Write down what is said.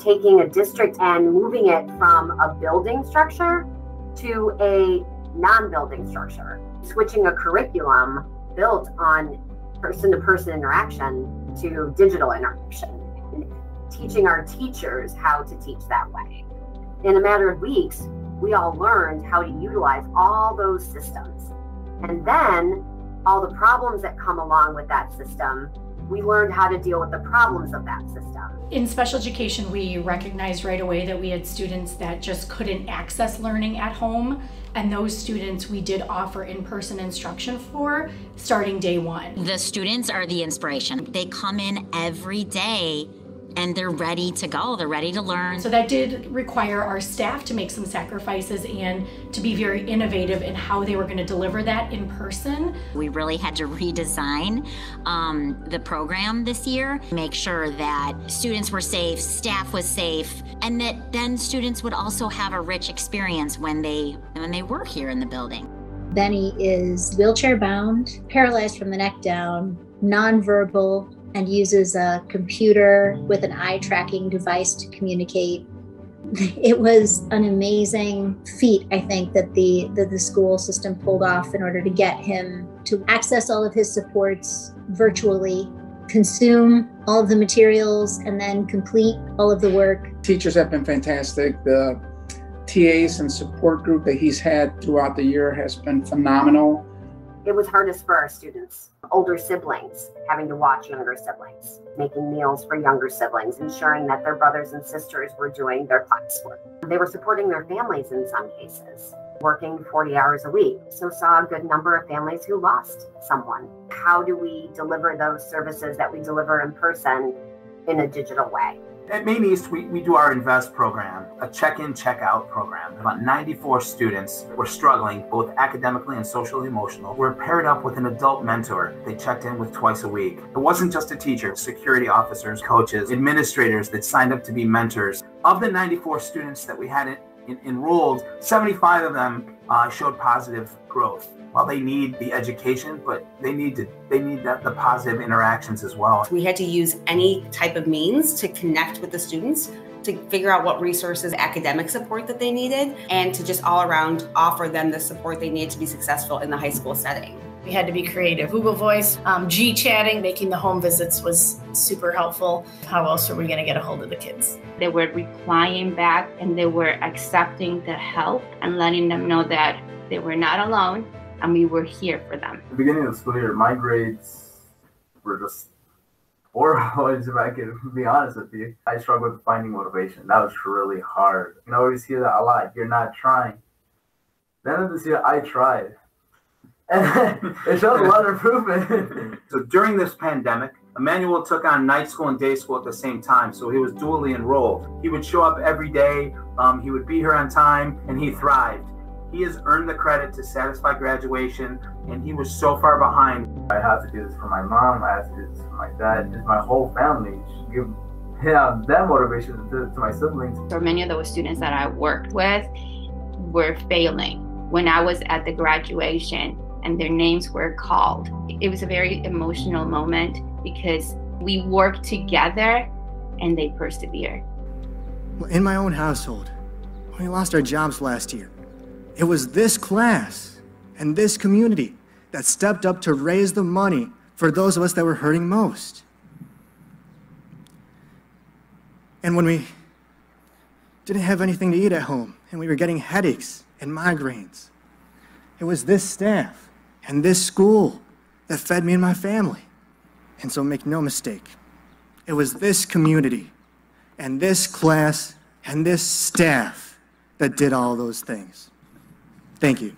taking a district and moving it from a building structure to a non-building structure, switching a curriculum built on person-to-person interaction to digital interaction, and teaching our teachers how to teach that way. In a matter of weeks, we all learned how to utilize all those systems. And then all the problems that come along with that system, we learned how to deal with the problems of that system. In special education, we recognized right away that we had students that just couldn't access learning at home, and those students we did offer in-person instruction for starting day one. The students are the inspiration. They come in every day and they're ready to go, they're ready to learn. So that did require our staff to make some sacrifices and to be very innovative in how they were going to deliver that in person. We really had to redesign the program this year, make sure that students were safe, staff was safe, and that then students would also have a rich experience when they were here in the building. Benny is wheelchair bound, paralyzed from the neck down, nonverbal, and uses a computer with an eye tracking device to communicate. It was an amazing feat, I think, that the school system pulled off in order to get him to access all of his supports virtually, consume all of the materials, and then complete all of the work. Teachers have been fantastic. The TAs and support group that he's had throughout the year has been phenomenal. It was hardest for our students, older siblings, having to watch younger siblings, making meals for younger siblings, ensuring that their brothers and sisters were doing their classwork. They were supporting their families in some cases, working 40 hours a week. So saw a good number of families who lost someone. How do we deliver those services that we deliver in person in a digital way? At Maine East, we do our INVEST program, a check-in, check-out program. About 94 students were struggling, both academically and socially emotional, were paired up with an adult mentor they checked in with twice a week. It wasn't just a teacher, security officers, coaches, administrators that signed up to be mentors. Of the 94 students that we had enrolled, 75 of them showed positive growth. Well, they need the education, but they need the positive interactions as well. We had to use any type of means to connect with the students, to figure out what resources, academic support that they needed, and to just all around offer them the support they need to be successful in the high school setting. We had to be creative. Google Voice, G-chatting, making the home visits was super helpful. How else are we going to get a hold of the kids? They were replying back and they were accepting the help and letting them know that they were not alone and we were here for them. At the beginning of the school year, my grades were just horrible, if I can be honest with you. I struggled with finding motivation. That was really hard. You always hear that a lot. You're not trying. Then of this year, I tried. And it showed a lot of improvement. So during this pandemic, Emmanuel took on night school and day school at the same time, so he was dually enrolled. He would show up every day, he would be here on time, and he thrived. He has earned the credit to satisfy graduation, and he was so far behind. I have to do this for my mom, I have to do this for my dad, just my whole family. Give them motivation to my siblings. So many of those students that I worked with were failing. When I was at the graduation and their names were called, it was a very emotional moment because we worked together and they persevered. Well, in my own household, when we lost our jobs last year, it was this class and this community that stepped up to raise the money for those of us that were hurting most. And when we didn't have anything to eat at home and we were getting headaches and migraines, it was this staff and this school that fed me and my family. And so make no mistake, it was this community and this class and this staff that did all those things. Thank you.